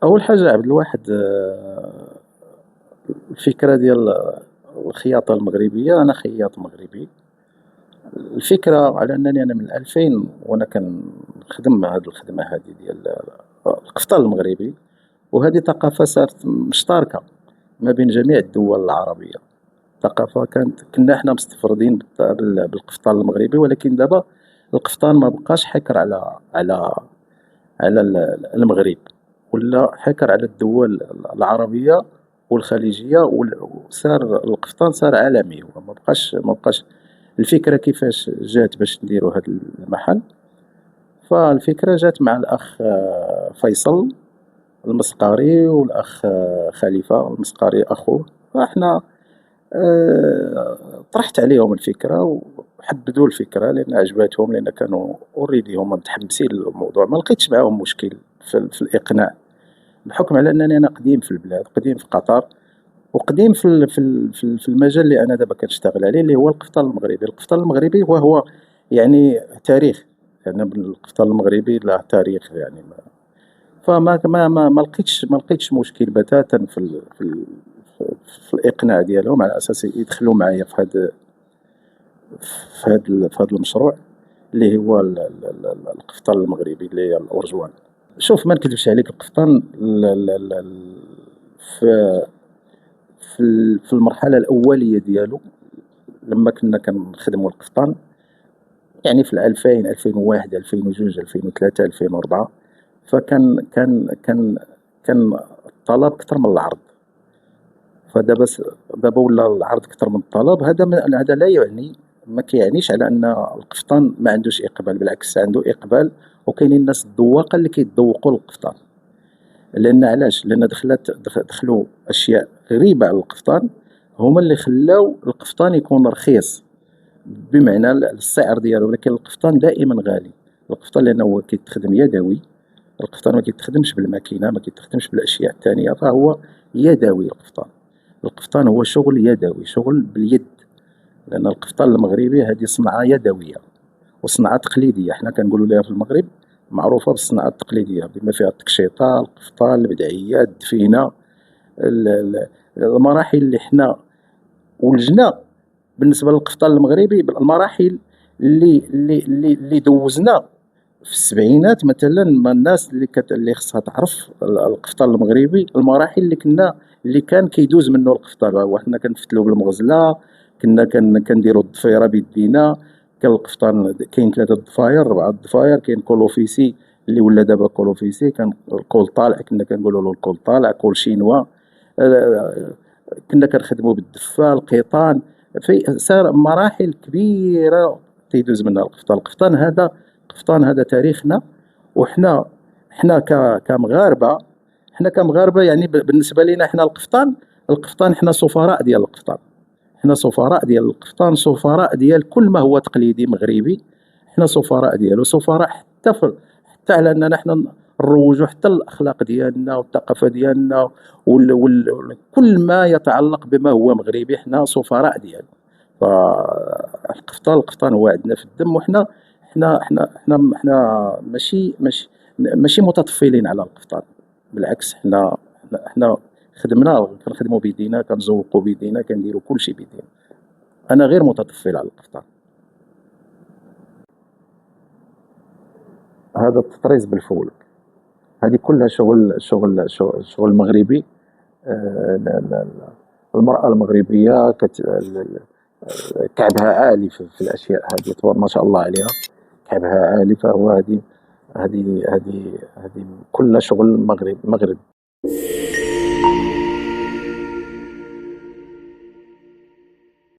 أول حاجة عبد الواحد، الفكرة ديال الخياطة المغربية، أنا خياط مغربي. الفكرة على أنني أنا من 2000 وأنا كنخدم هاد الخدمة هادي ديال القفطان المغربي، وهذه ثقافة صارت مشتركة ما بين جميع الدول العربية. ثقافة كنا حنا مستفردين بالقفطان المغربي، ولكن دابا القفطان ما بقاش حكر على المغرب، ولا حكر على الدول العربية والخليجية، وصار القفطان صار عالمي. هو ما بقاش الفكرة كيفاش جات باش نديرو هاد المحل. فالفكرة جات مع الأخ فيصل المسقاري والأخ خليفة المسقاري أخوه. فاحنا طرحت عليهم الفكرة وحبذوا الفكرة لأن عجباتهم، لأن كانوا اوريدي هما متحمسين للموضوع. ما لقيتش معاهم مشكل في الإقناع، بحكم على أنني أنا قديم في البلاد، قديم في قطر، وقديم في المجال اللي أنا دابا كنشتغل عليه، اللي هو القفطان المغربي. القفطان المغربي وهو يعني تاريخ، يعني القفطان المغربي له تاريخ يعني. فما ما لقيتش مشكل بتاتا في الإقناع ديالهم على أساس يدخلوا معايا في هذا المشروع اللي هو القفطان المغربي اللي هي الأرجوان. شوف، ما نكذبش عليك، القفطان في في المرحلة الأولية ديالو، لما كنا كنخدموا القفطان، يعني في 2000 2001 2002 2003 2004، فكان كان كان كان الطلب كتر من العرض. دابا ولا العرض كتر من الطلب. هذا لا يعني، ما كيعنيش على ان القفطان ما عندوش اقبال، بالعكس عنده اقبال، وكاينين الناس الذواقه اللي كيتذوقوا القفطان. لان علاش؟ لان دخلوا اشياء غريبه على القفطان، هما اللي خلاو القفطان يكون رخيص بمعنى السعر ديالو، ولكن القفطان دائما غالي. القفطان لانه هو كيتخدم يدوي، القفطان ما كيتخدمش بالماكينه، ما كيتخدمش بالاشياء الثانيه، فهو يدوي. القفطان هو شغل يدوي، شغل باليد، لان القفطان المغربي هذه صنعه يدويه وصنعه تقليديه. حنا كنقولوا لها في المغرب معروفه بالصناعه التقليديه، بما فيها التكشيطه، القفطان، البدعيه، الدفينه، المراحل اللي حنا ولجنا بالنسبه للقفطان المغربي، المراحل اللي دوزنا في السبعينات مثلا. ما الناس اللي خصها تعرف القفطان المغربي، المراحل اللي كان كيدوز منه القفطان. وحنا كنفتلو بالمغزله، كنا كنديروا الضفيره بيدينا. كان القفطان كاين 3 ضفاير 4 ضفاير، كاين كولوفيسي اللي ولا دابا كولوفيسي، كان الكول طالع، كنا كنقولوا له الكول طالع، كول شينوا. كنا كنخدموا بالدفه، القيطان، في سار مراحل كبيره تيدوز منها القفطان. القفطان هذا تاريخنا. وحنا كمغاربه، يعني بالنسبه لنا حنا القفطان حنا سفراء ديال القفطان. حنا سفراء ديال القفطان، سفراء ديال كل ما هو تقليدي مغربي. حنا سفراء ديالو، سفراء حتى على اننا حنا نروجوا حتى الاخلاق ديالنا والثقافه ديالنا كل ما يتعلق بما هو مغربي، حنا سفراء ديالو. فالقفطان هو عندنا في الدم. وحنا حنا ماشي متطفلين على القفطان، بالعكس حنا كنخدموا بيدينا، كنزوقوا بيدينا، كنديروا كلشي بيدينا. انا غير متطفل على القفطان. هذا التطريز بالفول، هذه كلها شغل مغربي. المرأة المغربية كعبها عالي في الأشياء هذه، ما شاء الله عليها، كعبها عالي. فهو هذه كلها شغل مغرب.